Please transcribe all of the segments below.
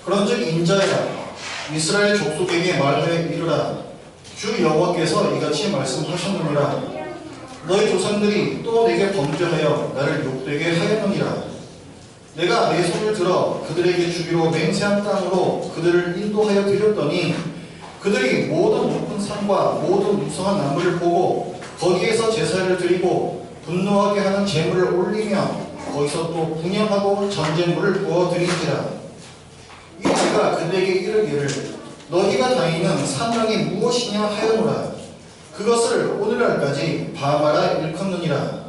그런즉 인자야 이스라엘 족속에게 말하여 이르라. 주 여호와께서 이같이 말씀하셨느니라. 너희 조상들이 또 내게 범죄하여 나를 욕되게 하였느니라. 내가 내 손을 들어 그들에게 주기로 맹세한 땅으로 그들을 인도하여 드렸더니 그들이 모든 높은 산과 모든 우수한 나무를 보고 거기에서 제사를 드리고 분노하게 하는 제물을 올리며 거기서 또 분향하고 전제물을 부어드린지라. 이 내가 그들에게 이르기를 너희가 다니는 산당이 무엇이냐 하였노라. 그것을 오늘날까지 바마라 일컫느니라.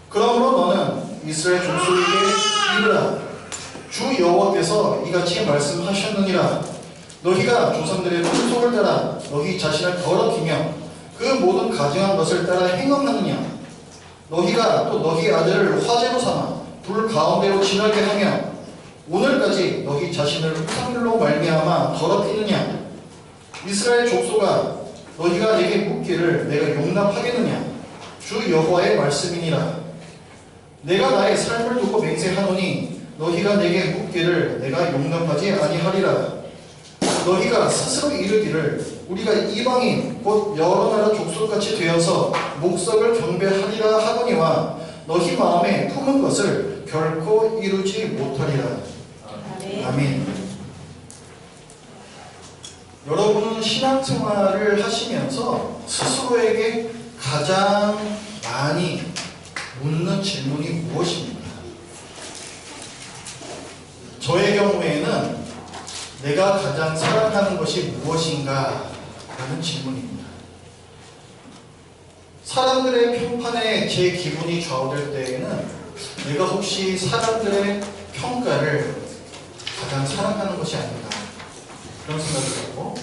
그러므로 너는 이스라엘 족속에게 이르라. 주 여호와께서 이같이 말씀하셨느니라. 너희가 조상들의 풍속을 따라 너희 자신을 더럽히며 그 모든 가증한 것을 따라 행함하느냐. 너희가 또 너희 아들을 화제로 삼아 불 가운데로 지나게 하며 오늘까지 너희 자신을 우상들로 말미암아 더럽히느냐. 이스라엘 족속아 너희가 내게 묻기를 내가 용납하겠느냐. 주 여호와의 말씀이니라. 내가 나의 삶을 두고 맹세하노니 너희가 내게 묻기를 내가 용납하지 아니하리라. 너희가 스스로 이르기를 우리가 이방인 곧 여러 나라 족속같이 되어서 목석을 경배하리라 하거니와 너희 마음에 품은 것을 결코 이루지 못하리라. 아멘. 여러분은 신앙생활을 하시면서 스스로에게 가장 많이 묻는 질문이 무엇입니까? 저의 경우에는 내가 가장 사랑하는 것이 무엇인가? 라는 질문입니다. 사람들의 평판에 제 기분이 좌우될 때에는 내가 혹시 사람들의 평가를 가장 사랑하는 것이 아닌가? 그런 생각이 들고,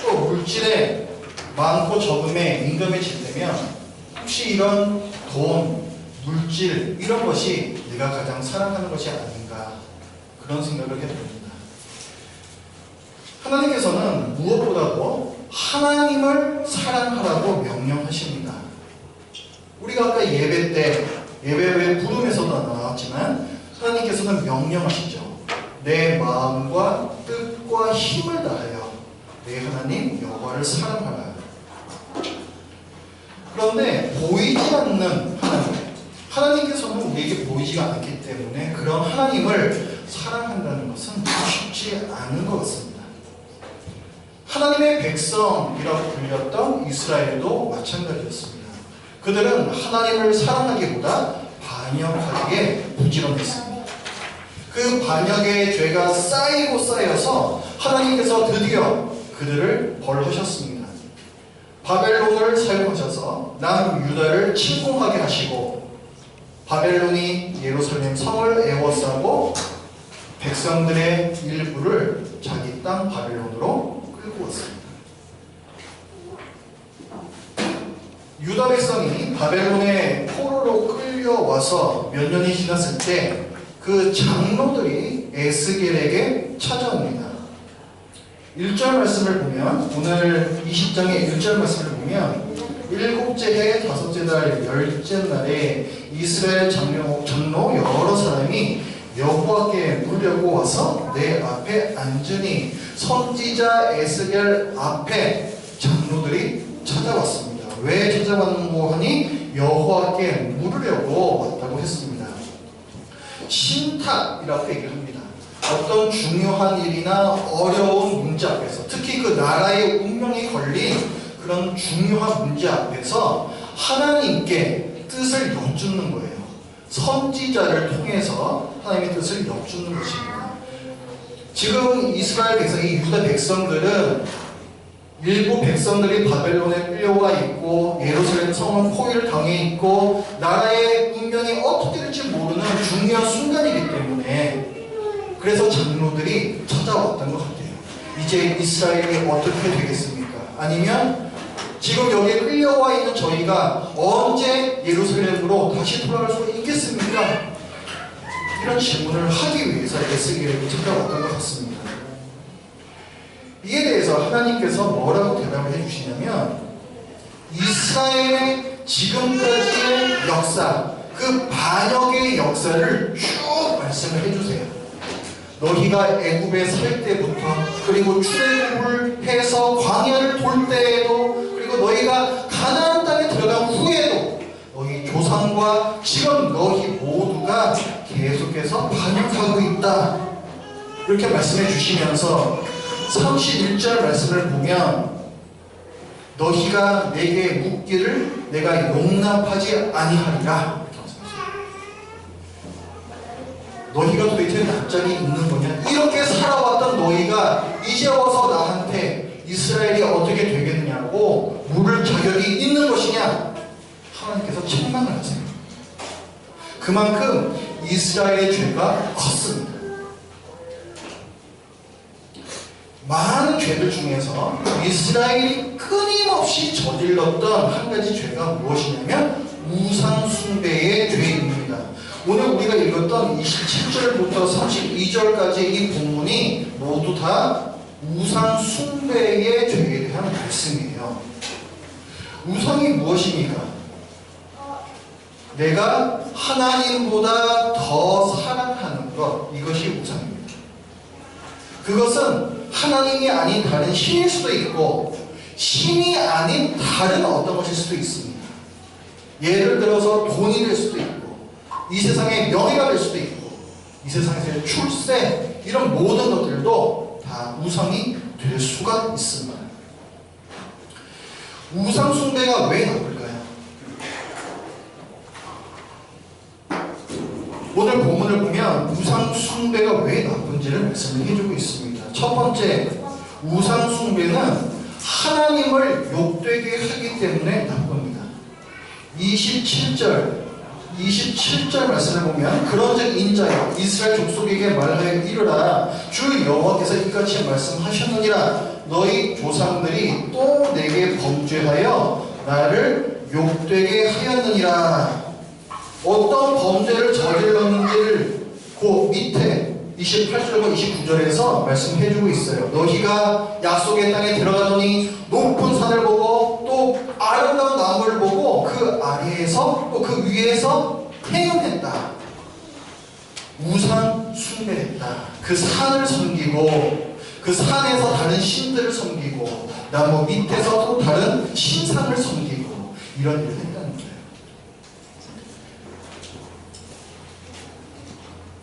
또 물질에 많고 적음에 민감해질 때면 혹시 이런 돈, 물질 이런 것이 내가 가장 사랑하는 것이 아닌가? 그런 생각을 해봅니다. 하나님께서는 무엇보다도 하나님을 사랑하라고 명령하십니다. 우리가 아까 예배 때, 예배의 부름에서도 나왔지만 하나님께서는 명령하시죠. 내 마음과 뜻과 힘을 다하여 내 하나님 여호와를 사랑하라. 그런데 보이지 않는 하나님께서는 우리에게 보이지가 않기 때문에 그런 하나님을 사랑한다는 것은 쉽지 않은 것 같습니다. 하나님의 백성이라고 불렸던 이스라엘도 마찬가지였습니다. 그들은 하나님을 사랑하기보다 반역하기에 부지런했습니다. 그 반역의 죄가 쌓이고 쌓여서 하나님께서 드디어 그들을 벌하셨습니다. 바벨론을 사용하셔서 남유다를 침공하게 하시고 바벨론이 예루살렘 성을 에워싸고 백성들의 일부를 자기 땅 바벨론으로 끌고 왔습니다. 유다 백성이 바벨론의 포로로 끌려와서 몇 년이 지났을 때 그 장로들이 에스겔에게 찾아옵니다. 1절 말씀을 보면, 오늘 20장의 1절 말씀을 보면, 일곱째 해 다섯째 달 열째 날에 이스라엘 장로 여러 사람이 여호와께 물려고 와서 내 앞에 앉으니 선지자 에스겔 앞에 장로들이 찾아왔습니다. 왜 찾아왔는고 하니 여호와께 물으려고 왔다고 했습니다. 신탁이라고 얘기를 합니다. 어떤 중요한 일이나 어려운 문제 앞에서, 특히 그 나라의 운명이 걸린 그런 중요한 문제 앞에서 하나님께 뜻을 여쭙는 거예요. 선지자를 통해서 하나님의 뜻을 여쭙는 것입니다. 지금 이스라엘 백성, 이 유다 백성들은 일부 백성들이 바벨론에 끌려와 있고 예루살렘 성은 포위를 당해 있고 나라의 운명이 어떻게 될지 모르는 중요한 순간이기 때문에 그래서 장로들이 찾아왔던 것 같아요. 이제 이스라엘이 어떻게 되겠습니까? 아니면 지금 여기에 끌려와 있는 저희가 언제 예루살렘으로 다시 돌아갈 수 있겠습니까? 이런 질문을 하기 위해서 에스겔에게 찾아왔던 것 같습니다. 이에 대해서 하나님께서 뭐라고 대답을 해주시냐면 이스라엘의 지금까지의 역사, 그 반역의 역사를 쭉 말씀을 해주세요. 너희가 애굽에 살 때부터, 그리고 출애굽을 해서 광야를 돌 때에도, 그리고 너희가 가나안 땅에 들어간 후에도 너희 조상과 지금 너희 모두가 계속해서 반역하고 있다. 이렇게 말씀해 주시면서 31절 말씀을 보면 너희가 내게 묻기를 내가 용납하지 아니하리라. 너희가 도대체 낯짝이 있는 거냐? 이렇게 살아왔던 너희가 이제 와서 나한테 이스라엘이 어떻게 되겠냐고 물을 자격이 있는 것이냐? 하나님께서 책망을 하세요. 그만큼 이스라엘의 죄가 컸습니다. 많은 죄들 중에서 이스라엘이 끊임없이 저질렀던 한 가지 죄가 무엇이냐면 우상숭배의 죄입니다. 오늘 우리가 읽었던 27절부터 32절까지 이 본문이 모두 다 우상숭배의 죄에 대한 말씀이에요. 우상이 무엇입니까? 내가 하나님보다 더 사랑하는 것, 이것이 우상입니다. 그것은 하나님이 아닌 다른 신일 수도 있고 신이 아닌 다른 어떤 것일 수도 있습니다. 예를 들어서 돈이 될 수도 있고 이 세상의 명예가 될 수도 있고 이 세상에서의 출세, 이런 모든 것들도 다 우상이 될 수가 있습니다. 우상 숭배가 왜 나쁠까요? 오늘 본문을 보면 우상 숭배가 왜 나쁜지를 말씀을 해주고 있습니다. 첫 번째, 우상 숭배는 하나님을 욕되게 하기 때문에 나쁩니다. 27절 말씀을 보면 그런즉 인자여 이스라엘 족속에게 말하여 이르라 주 여호와께서 이같이 말씀하셨느니라 너희 조상들이 또 내게 범죄하여 나를 욕되게 하였느니라. 어떤 범죄를 저질렀는지를 그 밑에 28절과 29절에서 말씀해주고 있어요. 너희가 약속의 땅에 들어가더니 높은 산을 보고 또 아름다운 나무를 보고 그 아래에서 또 그 위에서 행음했다. 우상 숭배했다. 그 산을 섬기고 그 산에서 다른 신들을 섬기고 나무 밑에서 또 다른 신상을 섬기고 이런 일을 했다는 거예요.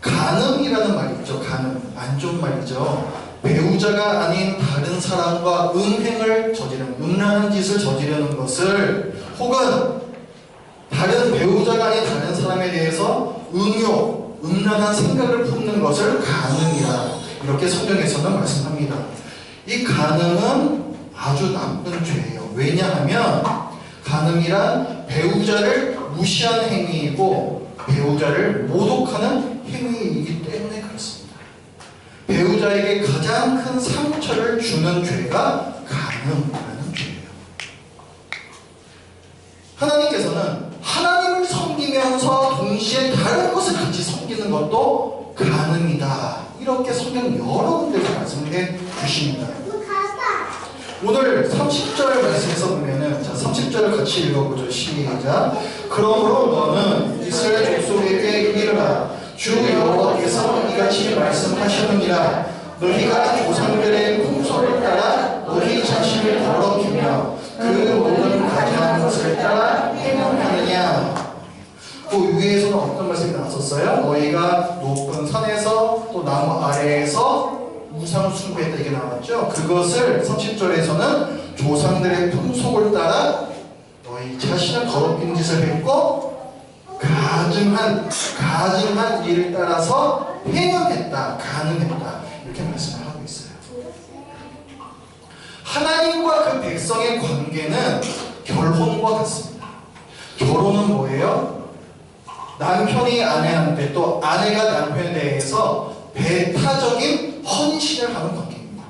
간음이라는 말이 있죠. 간음, 안 좋은 말이죠. 배우자가 아닌 다른 사람과 음행을 저지르는, 음란한 짓을 저지르는 것을, 혹은 다른 배우자가 아닌 다른 사람에 대해서 음욕, 음란한 생각을 품는 것을 간음이라 이렇게 성경에서는 말씀합니다. 이 간음은 아주 나쁜 죄예요. 왜냐하면 간음이란 배우자를 무시하는 행위이고 배우자를 모독하는 행위이기 때문에 그렇습니다. 배우자에게 가장 큰 상처를 주는 죄가 간음이라는 죄예요. 하나님께서는 하나님을 섬기면서 동시에 다른 것을 같이 섬기는 것도 간음이다. 이렇게 성경 여러 군데서 말씀해 주십니다. 오늘 30절 말씀에서 보면은, 자, 30절을 같이 읽어보죠. 시작. 그러므로 너는 이스라엘 족속에게 이르라. 주 여호와께서 이같이 말씀하시느니라. 너희가 조상들의 풍속을 따라 너희 자신을 더럽히며 그 모든 가증한 것을 따라 행함하느냐. 그 위에서는 어떤 말씀이 나왔었어요? 너희가 높은 산에서 또 나무 아래에서 우상 숭배했다 이게 나왔죠. 그것을 30절에서는 조상들의 풍속을 따라 너희 자신을 더럽히는 짓을 했고 가증한 일을 따라서 행함했다, 가늠했다 이렇게 말씀을 하고 있어요. 하나님과 그 백성의 관계는 결혼과 같습니다. 결혼은 뭐예요? 남편이 아내한테 또 아내가 남편에 대해서 배타적인 헌신을 하는 관계입니다.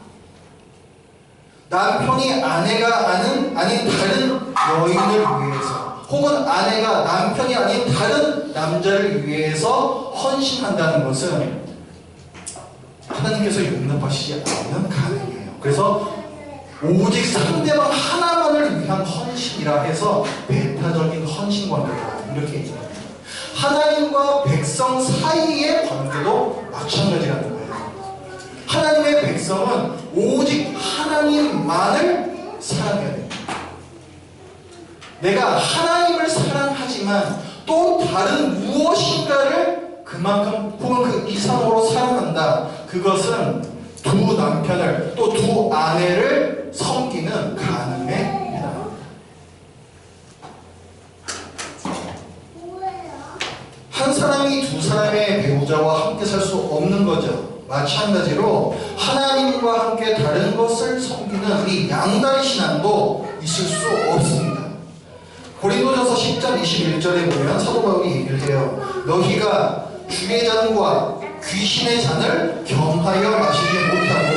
남편이 아내가 아닌 다른 여인을 위해서, 혹은 아내가 남편이 아닌 다른 남자를 위해서 헌신한다는 것은 하나님께서 용납하시지 않는 간음이에요. 그래서 오직 상대방 하나만을 위한 헌신이라 해서 배타적인 헌신 관계다 이렇게 얘기합니다. 하나님과 백성 사이의 관계도 마찬가지라는 거예요. 백성은 오직 하나님만을 사랑해야 됩니다. 내가 하나님을 사랑하지만 또 다른 무엇인가를 그만큼 혹은 그 이상으로 사랑한다. 그것은 두 남편을 또 두 아내를 섬기는 간음입니다. 한 사람이 두 사람의 배우자와 함께 살 수 없는 거죠. 마찬가지로 하나님과 함께 다른 것을 섬기는 이 양다리 신앙도 있을 수 없습니다. 고린도전서 10장 21절에 보면 사도 바울이 얘기를 해요. 너희가 주의 잔과 귀신의 잔을 겸하여 마시지 못하고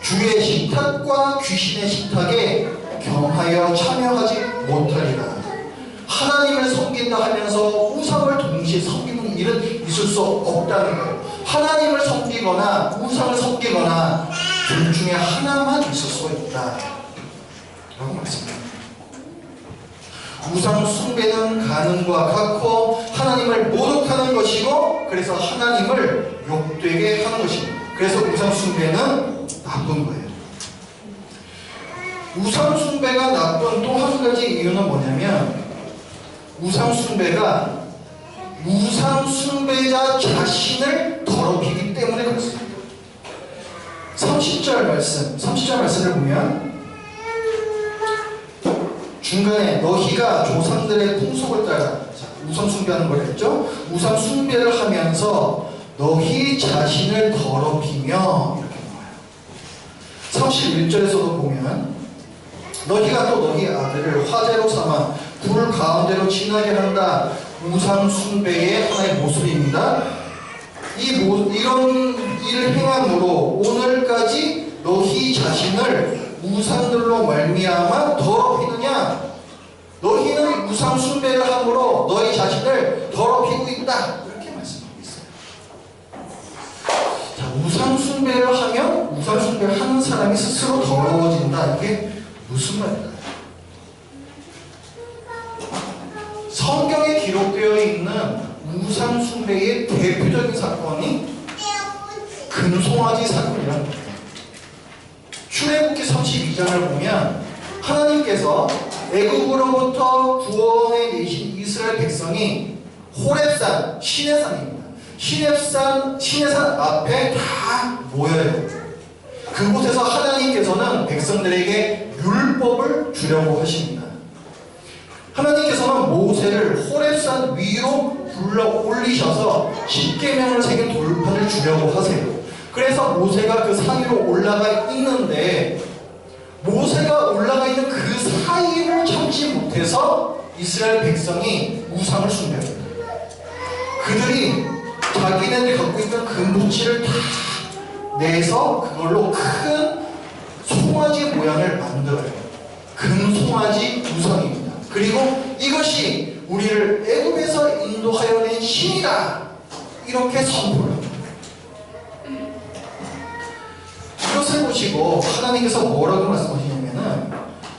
주의 식탁과 귀신의 식탁에 겸하여 참여하지 못하리라. 하나님을 섬긴다 하면서 우상을 동시에 섬기는 일은 있을 수 없다는 거예요. 하나님을 섬기거나 우상을 섬기거나 둘 중에 하나만 있을 수가 있다 라고 말씀합니다. 우상 숭배는 간음과 같고 하나님을 모독하는 것이고 그래서 하나님을 욕되게 하는 것입니다. 그래서 우상 숭배는 나쁜 거예요. 우상 숭배가 나쁜 또 한 가지 이유는 뭐냐면 우상 숭배가 우상 숭배자 자신을 더럽히기 때문에 그렇습니다. 30절 말씀을 보면 중간에 너희가 조상들의 풍속을 따라 우상 숭배하는 걸 했죠. 우상 숭배를 하면서 너희 자신을 더럽히며 이렇게 나와요. 31절에서도 보면 너희가 또 너희 아들을 화제로 삼아 불 가운데로 지나게 한다. 우상 숭배의 하나의 모습입니다. 이런 일을 행함으로 오늘까지 너희 자신을 우상들로 말미암아 더럽히느냐? 너희는 우상 숭배를 함으로 너희 자신을 더럽히고 있다. 이렇게 말씀하고 있어요. 자, 우상 숭배를 하면 우상 숭배를 하는 사람이 스스로 더러워진다. 이게 무슨 말일까요? 성경에 기록되어 있는 우상 숭배의 대표적인 사건이 금송아지 사건이라는 거예요. 출애굽기 32장을 보면 하나님께서 애굽으로부터 구원해 내신 이스라엘 백성이 호렙산, 시내산입니다. 시내산 앞에 다 모여요. 그곳에서 하나님께서는 백성들에게 율법을 주려고 하십니다. 하나님께서는 모세를 호렙산 위로 불러 올리셔서 십계명을 새긴 돌판을 주려고 하세요. 그래서 모세가 그 산 위로 올라가 있는데 모세가 올라가 있는 그 사이를 참지 못해서 이스라엘 백성이 우상을 숭배합니다. 그들이 자기네들이 갖고 있던 금붙이를 다 내서 그걸로 큰 송아지 모양을 만들어요. 금송아지 우상입니다. 그리고 이것이 우리를 애굽에서 인도하여 낸 신이다. 이렇게 선포를 합니다. 이것을 보시고 하나님께서 뭐라고 말씀하시냐면은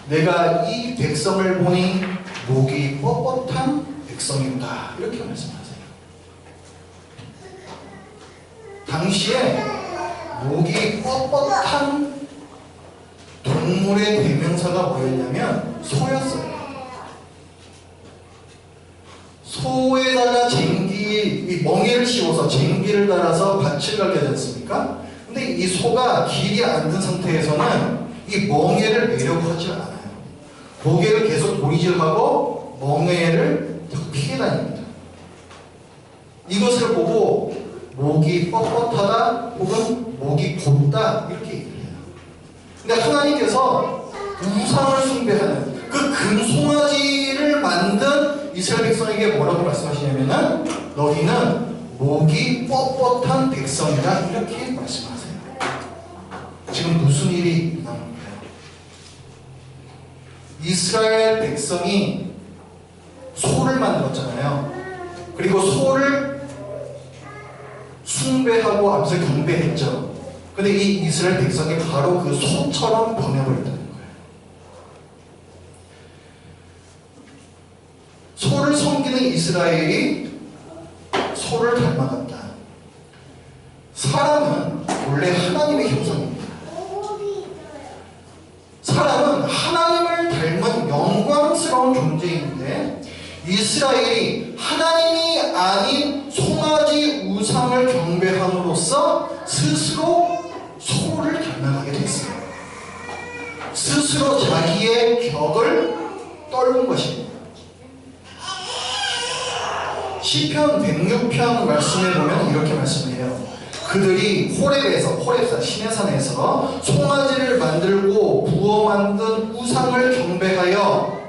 내가 이 백성을 보니 목이 뻣뻣한 백성이다. 이렇게 말씀하세요. 당시에 목이 뻣뻣한 동물의 대명사가 뭐였냐면 소였어요. 소에다가 쟁기, 멍에를 씌워서 쟁기를 달아서 밭을 갈게 되지 않습니까? 근데 이 소가 길이 앉은 상태에서는 이 멍에를 매려고 하지 않아요. 고개를 계속 도리질하고 멍에를 피해 다닙니다. 이것을 보고 목이 뻣뻣하다 혹은 목이 곧다 이렇게 얘기해요. 근데 하나님께서 우상을 숭배하는 그 금송아지를 만든 이스라엘 백성에게 뭐라고 말씀하시냐면은 너희는 목이 뻣뻣한 백성이다 이렇게 말씀하세요. 지금 무슨 일이 일어나는 거예요? 이스라엘 백성이 소를 만들었잖아요. 그리고 소를 숭배하고 앞서 경배했죠. 근데 이 이스라엘 백성이 바로 그 소처럼 변해버렸다는 거예요. 소를 섬기는 이스라엘이 소를 닮아갔다. 사람은 원래 하나님의 형상입니다. 사람은 하나님을 닮은 영광스러운 존재인데 이스라엘이 하나님이 아닌 송아지 우상을 경배함으로써 스스로 소를 닮아가게 됐습니다. 스스로 자기의 격을 떨군 것입니다. 시편 106편 말씀에 보면 이렇게 말씀해요. 그들이 호렙산 시내산에서 송아지를 만들고 부어 만든 우상을 경배하여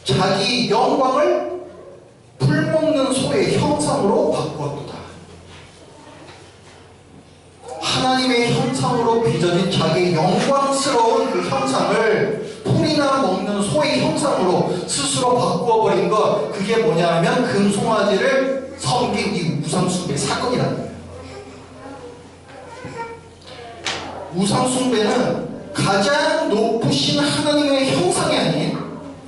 자기 영광을 풀먹는 소의 형상으로 바꾸었도다. 하나님의 형상으로 빚어진 자기 영광스러운 그 형상을 풀이나 먹는 소의 형상으로 스스로 바꾸어버린 것, 그게 뭐냐 하면 금송아지를 섬긴 이 우상숭배 사건이라는 거예요. 우상숭배는 가장 높으신 하나님의 형상이 아닌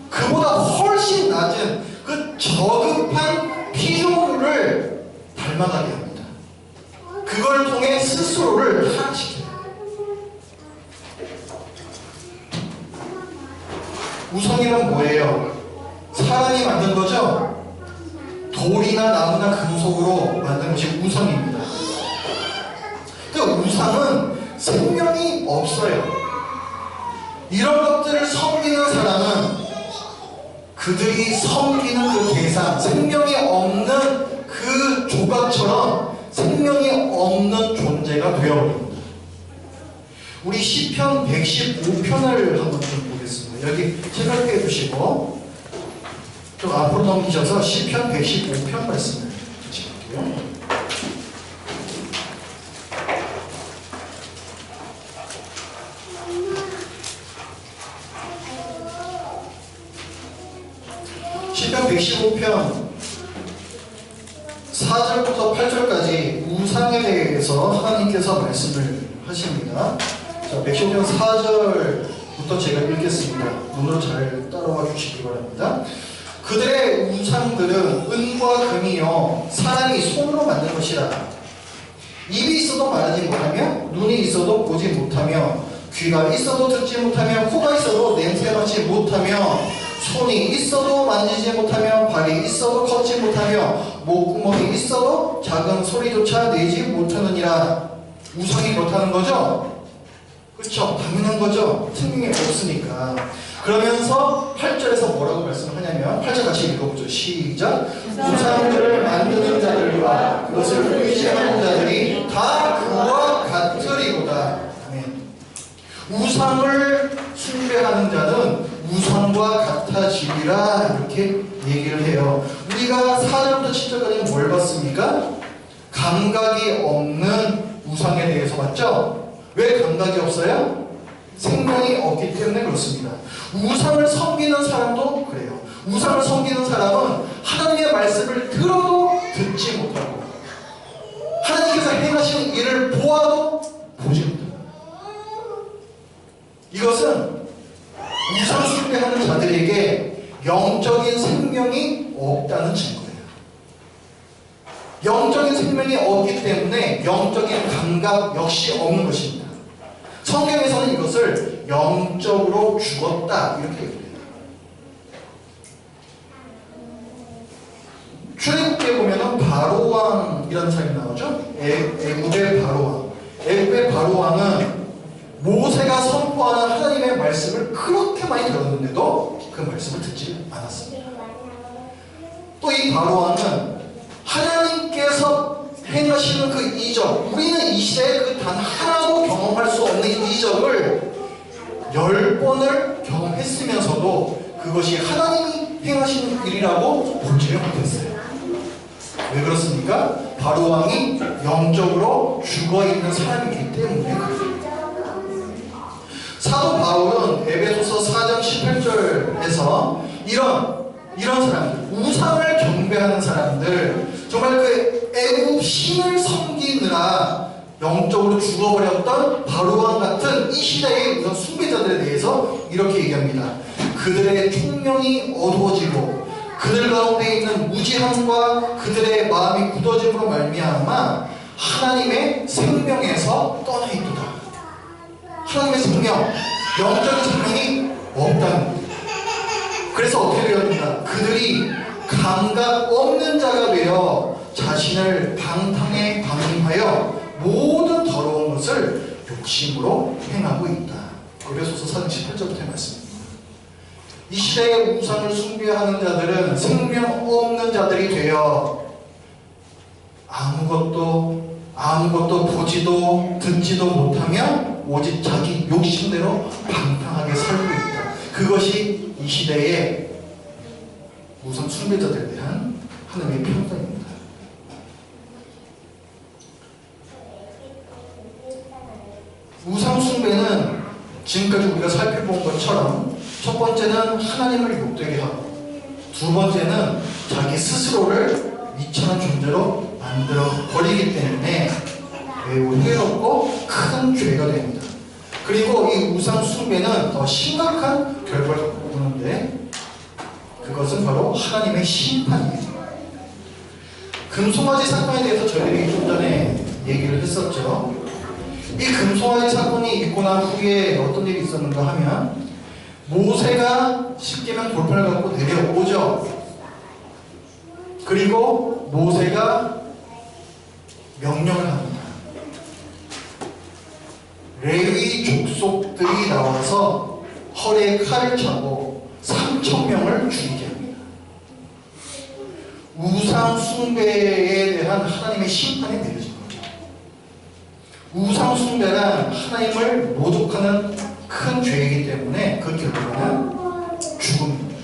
그보다 훨씬 낮은 그 저급한 피조물을 닮아가게 합니다. 그걸 통해 스스로를 하락시켜요. 우상이란 뭐예요? 사람이 만든 거죠? 돌이나 나무나 금속으로 만든 것이 우상입니다. 그 우상은 생명이 없어요. 이런 것들을 섬기는 사람은 그들이 섬기는 그 대상, 생명이 없는 그 조각처럼 생명이 없는 존재가 되어버립니다. 우리 시편 115편을 한번 좀 보겠습니다. 여기 책을 펴주시고 좀 앞으로 넘기셔서 시편 115편 말씀을 보실게요. 시편 115편 4절부터 8절까지 우상에 대해서 하나님께서 말씀을 하십니다. 자, 115편 4절부터 제가 읽겠습니다. 눈으로 잘 따라와 주시기 바랍니다. 그들의 우상들은 은과 금이요 사람이 손으로 만든 것이라. 입이 있어도 말하지 못하며 눈이 있어도 보지 못하며 귀가 있어도 듣지 못하며 코가 있어도 냄새 맡지 못하며 손이 있어도 만지지 못하며 발이 있어도 걷지 못하며 목구멍이 있어도 작은 소리조차 내지 못하느니라. 우상이 그렇다는 거죠? 그렇죠? 당연한 거죠? 생명이 없으니까. 그러면서 8절에서 뭐라고 말씀하냐면 8절 같이 읽어보죠. 시작. 우상들을 만드는 자들과 그것을 의지하는 자들이 다 그와 같으리로다. 아멘. 우상을 숭배하는 자는 우상과 같아지리라 이렇게 얘기를 해요. 우리가 4절부터 7절까지 뭘 봤습니까? 감각이 없는 우상에 대해서 봤죠? 왜 감각이 없어요? 생명이 없기 때문에 그렇습니다. 우상을 섬기는 사람도 그래요. 우상을 섬기는 사람은 하나님의 말씀을 들어도 듣지 못하고 하나님께서 행하시는 일을 보아도 보지 못합니다. 이것은 우상 숭배하는 자들에게 영적인 생명이 없다는 증거예요. 영적인 생명이 없기 때문에 영적인 감각 역시 없는 것입니다. 성경에서는 이것을 영적으로 죽었다 이렇게 얘기해요. 출애굽기에 보면은 바로왕이라는 사람이 나오죠. 애굽의 바로왕. 애굽의 바로왕은 모세가 선포하는 하나님의 말씀을 그렇게 많이 들었는데도 그 말씀을 듣지 않았습니다. 또 이 바로왕은 하나님께서 행하시는 그 이적, 우리는 이 시대에 그 단 하나도 경험할 수 없는 이적을 10번을 경험했으면서도 그것이 하나님이 행하시는 일이라고 보지를 못했어요. 왜 그렇습니까? 바로왕이 영적으로 죽어있는 사람이기 때문에 그래요. 사도 바울은 에베소서 4장 18절에서 이런 사람들, 우상을 경배하는 사람들, 정말 그 애굽 신을 섬기느라 영적으로 죽어버렸던 바로왕 같은 이 시대의 우상 숭배자들에 대해서 이렇게 얘기합니다. 그들의 총명이 어두워지고 그들 가운데 있는 무지함과 그들의 마음이 굳어짐으로 말미암아 하나님의 생명에서 떠나 있도다. 하나님의 생명, 영적인 생명이 없다는 거예요. 그래서 어떻게 되었는가? 그들이 감각 없는 자가 되어 자신을 방탕에 방임하여 모든 더러운 것을 욕심으로 행하고 있다. 고린도서 4장 18절부터의 말씀입니다. 이 시대의 우상을 숭배하는 자들은 생명 없는 자들이 되어 아무것도 보지도 듣지도 못하며 오직 자기 욕심대로 방탕하게 살고 있다. 그것이 이 시대의 우상 숭배자들에 대한 하나님의 평가입니다. 우상 숭배는 지금까지 우리가 살펴본 것처럼 첫 번째는 하나님을 욕되게 하고, 두 번째는 자기 스스로를 미천한 존재로 만들어 버리기 때문에 매우 해롭고 큰 죄가 됩니다. 그리고 이 우상 숭배는 더 심각한 결과를 갖고 오는데, 그것은 바로 하나님의 심판이에요. 금송아지 사건에 대해서 저희들이 좀 전에 얘기를 했었죠. 이 금송아지 사건이 있고 난 후에 어떤 일이 있었는가 하면, 모세가 십계명 돌판을 갖고 내려오죠. 그리고 모세가 명령을 합니다. 레위 족속들이 나와서 허리에 칼을 차고 3,000명을 죽이게 합니다. 우상 숭배에 대한 하나님의 심판이 내려진 거죠. 우상 숭배는 하나님을 모독하는 큰 죄이기 때문에 그 결과는 죽음입니다.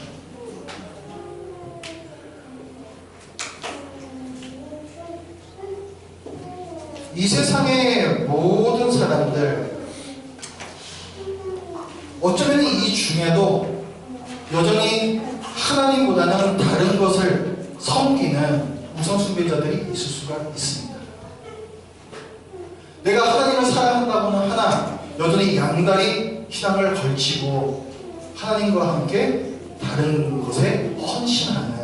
이 세상의 모든 사람들, 어쩌면 이 중에도 여전히 하나님보다는 다른 것을 섬기는 우상숭배자들이 있을 수가 있습니다. 내가 하나님을 사랑한다고는 하나 여전히 양다리 신앙을 걸치고 하나님과 함께 다른 것에 헌신하는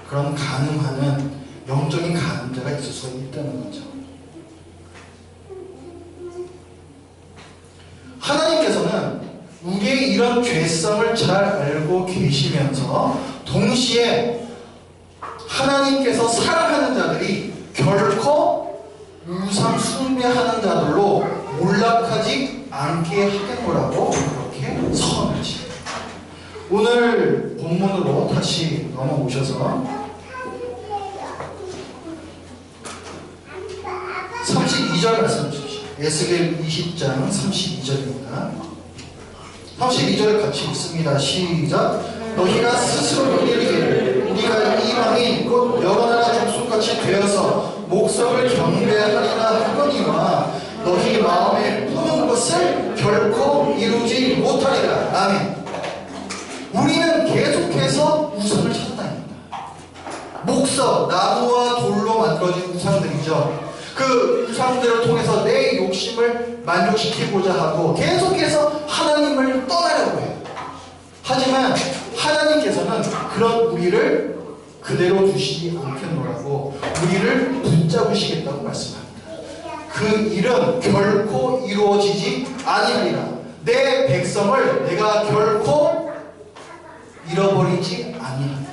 그런 간음하는 영적인 간음자가 있을 수가 있다는 거죠. 하나님께서는 우리의 이런 죄성을 잘 알고 계시면서 동시에 하나님께서 사랑하는 자들이 결코 우상 숭배하는 자들로 몰락하지 않게 하겠노라고 그렇게 선언하십니다. 오늘 본문으로 다시 넘어오셔서 32절 말씀 주십시오. 에스겔 20장 32절입니다. 32절을 같이 읽습니다. 시작. 너희가 스스로 이르기를 우리가 이방인 곧 여러 나라 족속같이 되어서 목성을 경배하리라 하거니와 너희 마음에 품은 것을 결코 이루지 못하리라. 아멘. 우리는 계속해서 우상을 찾아다닙니다. 목석, 나무와 돌로 만들어진 우상들이죠. 그 우상들을 통해서 내 욕심을 만족시키고자 하고 계속해서 하나님을 떠나려고 해요. 하지만 하나님께서는 그런 우리를 그대로 두시지 않겠노라고 우리를 붙잡으시겠다고 말씀합니다. 그 일은 결코 이루어지지 아니하리라. 내 백성을 내가 결코 잃어버리지 아니하리라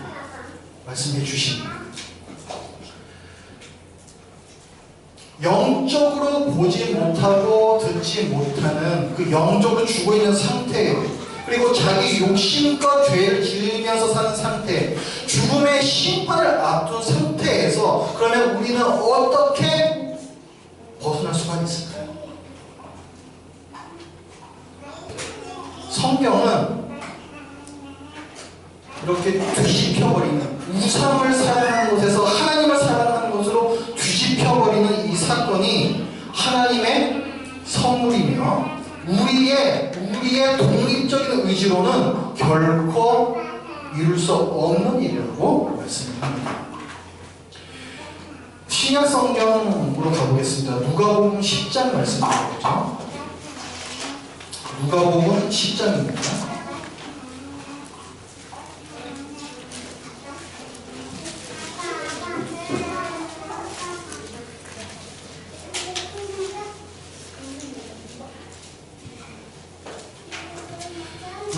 말씀해 주십니다. 영적으로 보지 못하고 듣지 못하는 그 영적으로 죽어있는 상태, 그리고 자기 욕심과 죄를 지으면서 사는 상태, 죽음의 심판을 앞둔 상태에서 그러면 우리는 어떻게 벗어날 수가 있을까요? 성경은 이렇게 뒤집혀버리는, 우상을 사랑하는 것에서 하나님을 사랑하는 것으로 뒤집혀버리는 이 사건이 하나님의 선물이며 우리의 독립적인 의지로는 결코 이룰 수 없는 일이라고 말씀합니다. 신약 성경으로 가보겠습니다. 누가복음 10장 말씀드리죠. 누가복음 10장입니다.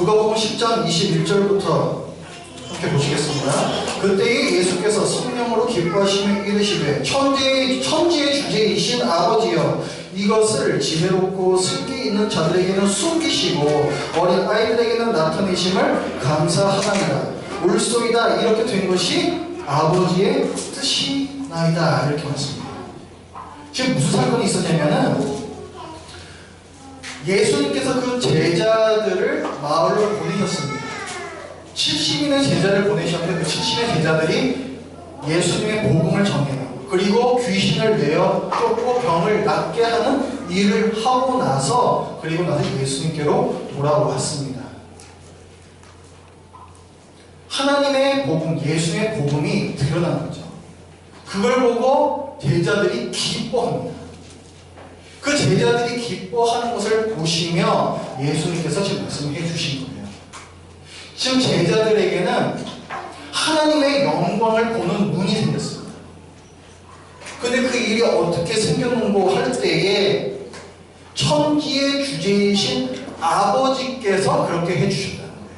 누가복음 10장 21절부터 함께 보시겠습니다. 그때에 예수께서 성령으로 기뻐하시며 이르시되 천지의 주제이신 아버지여 이것을 지혜롭고 슬기 있는 자들에게는 숨기시고 어린 아이들에게는 나타내심을 감사하나이다. 옳소이다. 이렇게 된 것이 아버지의 뜻이나이다. 이렇게 말씀합니다. 지금 무슨 사건이 있었냐면은 예수님께서 그 제자들을 마을로 보내셨습니다. 70인의 제자를 보내셨는데 그 70인의 제자들이 예수님의 복음을 전해요. 그리고 귀신을 내어 쫓고 병을 낫게 하는 일을 하고 나서 그리고 나서 예수님께로 돌아왔습니다. 하나님의 복음, 예수의 복음이 드러난 거죠. 그걸 보고 제자들이 기뻐합니다. 그 제자들이 기뻐하는 것을 보시며 예수님께서 지금 말씀해 주신 거예요. 지금 제자들에게는 하나님의 영광을 보는 눈이 생겼습니다. 근데 그 일이 어떻게 생겼는고 할 때에 천지의 주제이신 아버지께서 그렇게 해주셨다는 거예요.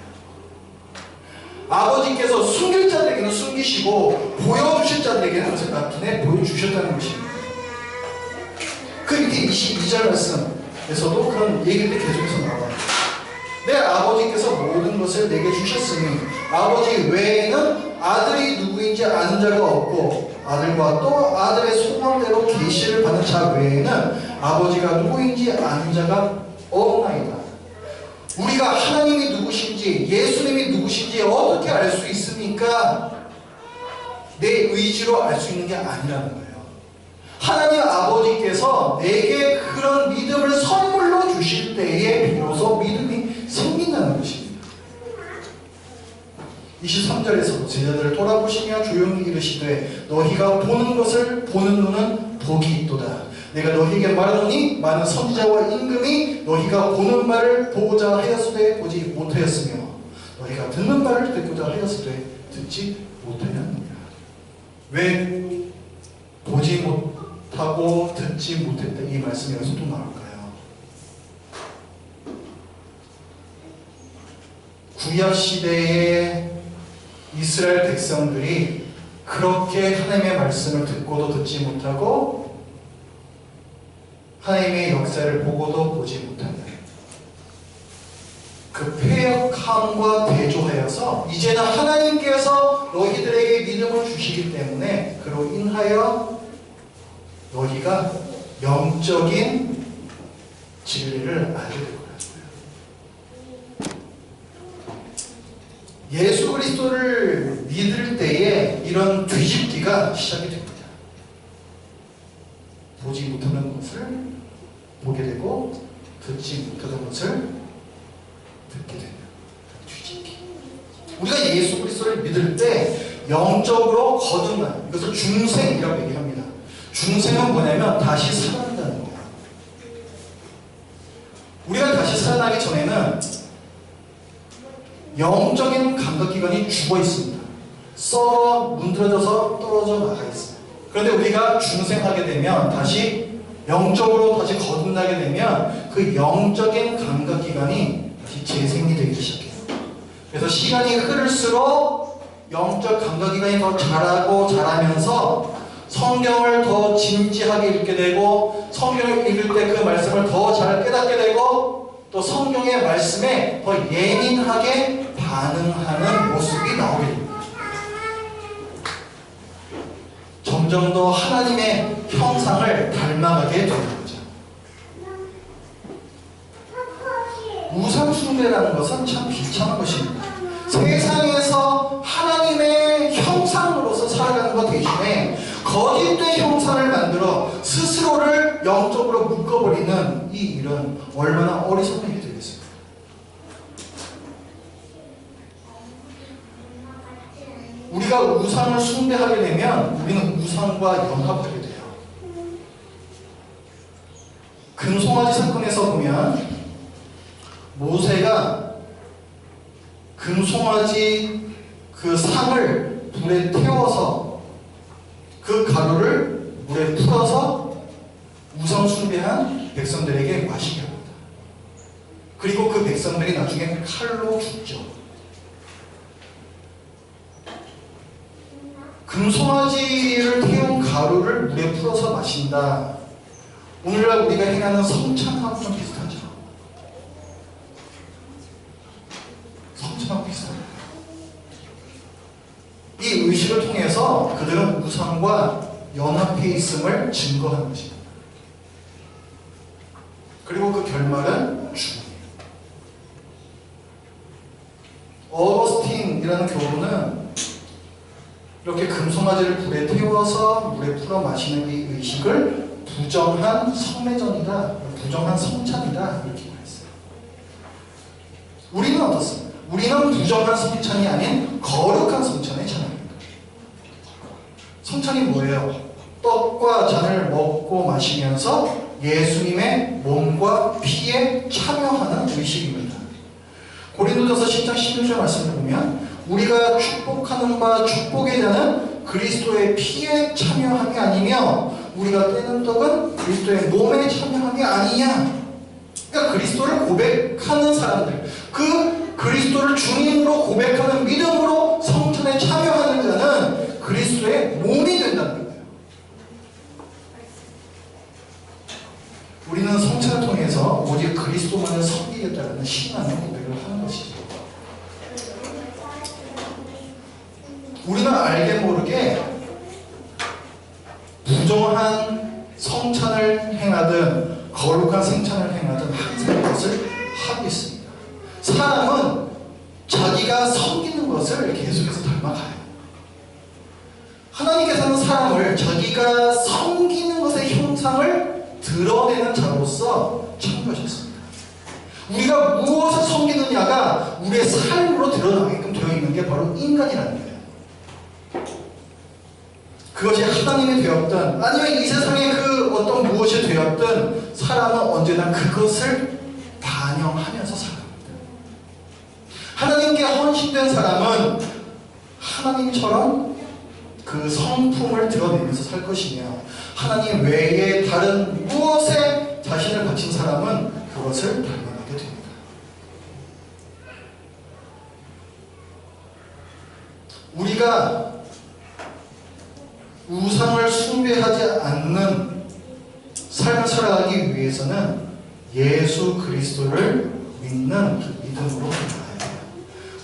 아버지께서 숨길 자들에게는 숨기시고 보여주실 자들에게는 그것을 나타내 보여주셨다는 것입니다. 그 밑에 22절 말씀에서도 그런 얘기들이 계속해서 나와요. 내 아버지께서 모든 것을 내게 주셨으니 아버지 외에는 아들이 누구인지 아는 자가 없고 아들과 또 아들의 소원대로 계시를 받는 자 외에는 아버지가 누구인지 아는 자가 없나이다. 우리가 하나님이 누구신지 예수님이 누구신지 어떻게 알 수 있습니까? 내 의지로 알 수 있는 게 아니라는 거예요. 하나님 아버지께서 내게 그런 믿음을 선물로 주실 때에 비로소 믿음이 생긴다는 것입니다. 23절에서 제자들을 돌아보시며 조용히 이르시되 너희가 보는 것을 보는 눈은 복이 있도다. 내가 너희에게 말하노니 많은 선지자와 임금이 너희가 보는 바를 보고자 하였으되 보지 못하였으며 너희가 듣는 바를 듣고자 하였으되 듣지 못하였느니라. 왜 보지 못하고 듣지 못했다 이 말씀이 여기서 또 나올까요? 구약시대의 이스라엘 백성들이 그렇게 하나님의 말씀을 듣고도 듣지 못하고 하나님의 역사를 보고도 보지 못한다. 그 패역함과 대조하여서 이제는 하나님께서 너희들에게 믿음을 주시기 때문에 그로 인하여 너희가 영적인 진리를 알게 될 거라는 거예요. 예수 그리스도를 믿을 때에 이런 뒤집기가 시작이 됩니다. 보지 못하는 것을 보게 되고 듣지 못하는 것을 듣게 되는 뒤집기. 우리가 예수 그리스도를 믿을 때 영적으로 거듭나는 이것을 중생이라고 얘기합니다. 중생은 뭐냐면 다시 살아난다는 거예요. 우리가 다시 살아나기 전에는 영적인 감각기관이 죽어 있습니다. 썩어 문드러져서 떨어져 나가 있어요. 그런데 우리가 중생하게 되면 다시 영적으로 다시 거듭나게 되면 그 영적인 감각기관이 다시 재생이 되기 시작해요. 그래서 시간이 흐를수록 영적 감각기관이 더 자라고 자라면서 성경을 더 진지하게 읽게 되고 성경을 읽을 때 그 말씀을 더 잘 깨닫게 되고 또 성경의 말씀에 더 예민하게 반응하는 모습이 나오게 됩니다. 점점 더 하나님의 형상을 닮아가게 되는 거죠. 우상숭배라는 것은 참 비참한 것입니다. 세상에서 하나님의 형상으로서 살아가는 것 대신에 거짓된 형상을 만들어 스스로를 영적으로 묶어버리는 이 일은 얼마나 어리석은 일이 되겠습니까? 우리가 우상을 숭배하게 되면 우리는 우상과 연합하게 돼요. 금송아지 사건에서 보면 모세가 금송아지 그 상을 불에 태워서 그 가루를 물에 풀어서 우상 숭배한 백성들에게 마시게 합니다. 그리고 그 백성들이 나중에 칼로 죽죠. 금송아지를 태운 가루를 물에 풀어서 마신다. 오늘날 우리가 행하는 성찬하고 좀 비슷하죠. 성찬하고 비슷합니다. 이 의식을 통해서 그들은 우상과 연합해 있음을 증거하는 것입니다. 그리고 그 결말은 죽음이에요. 어거스틴이라는 교부는 이렇게 금송아지를 불에 태워서 물에 풀어 마시는 이 의식을 부정한 성례전이다, 부정한 성찬이다 이렇게 말했어요. 우리는 어떻습니까? 우리는 부정한 성찬이 아닌 거룩한 성찬에 찬양합니다. 성찬이 뭐예요? 떡과 잔을 먹고 마시면서 예수님의 몸과 피에 참여하는 의식입니다. 고린도전서 10장 16절 말씀을 보면 우리가 축복하는 바 축복에 대한 그리스도의 피에 참여함이 아니며 우리가 떼는 떡은 그리스도의 몸에 참여함이 아니냐. 그러니까 그리스도를 고백하는 사람들, 그 그리스도를 주님으로 고백하는 믿음으로 성찬에 참여하는 자는 그리스도의 몸이 된다는 거예요. 우리는 성찬을 통해서 오직 그리스도만을 섬기겠다는 신앙의 고백을 하는 것이죠. 우리는 알게 모르게 부정한 성찬을 행하든 거룩한 생찬을 행하든 항상 그것을 하고 있습니다. 사람은 자기가 섬기는 것을 계속해서 닮아가요. 하나님께서는 사람을 자기가 섬기는 것의 형상을 드러내는 자로서 창조하셨습니다. 우리가 무엇을 섬기느냐가 우리의 삶으로 드러나게끔 되어 있는 게 바로 인간이라는 거예요. 그것이 하나님이 되었든 아니면 이 세상의 그 어떤 무엇이 되었든 사람은 언제나 그것을 반영하면서 살아갑니다. 하나님께 헌신된 사람은 하나님처럼 그 성품을 드러내면서 살 것이며 하나님 외에 다른 무엇에 자신을 바친 사람은 그것을 닮아가게 됩니다. 우리가 우상을 숭배하지 않는 삶을 살아가기 위해서는 예수 그리스도를 믿는 그 믿음으로 살아가야 돼요.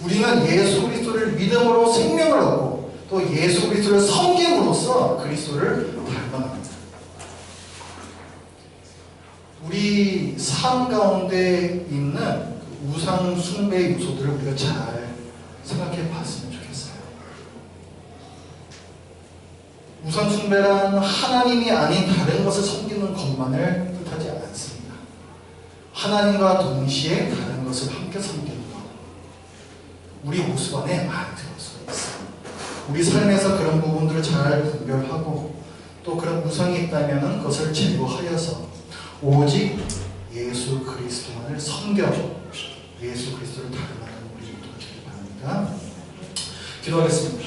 우리는 예수 그리스도를 믿음으로 생명을 얻고 또 예수 그리스도를 섬김으로써 그리스도를 닮아갑니다. 우리 삶 가운데 있는 우상 숭배 요소들을 우리가 잘 생각해 봤으면 좋겠어요. 우상 숭배란 하나님이 아닌 다른 것을 섬기는 것만을 뜻하지 않습니다. 하나님과 동시에 다른 것을 함께 섬기는 것. 우리 모습 안에 많이 들어갈 수가 있어요. 우리 삶에서 그런 부분들을 잘 분별하고 또 그런 우상이 있다면 그것을 제거하여서 오직 예수 그리스도만을 섬겨 예수 그리스도를 닮아가는 우리 모두가 되기 바랍니다. 기도하겠습니다.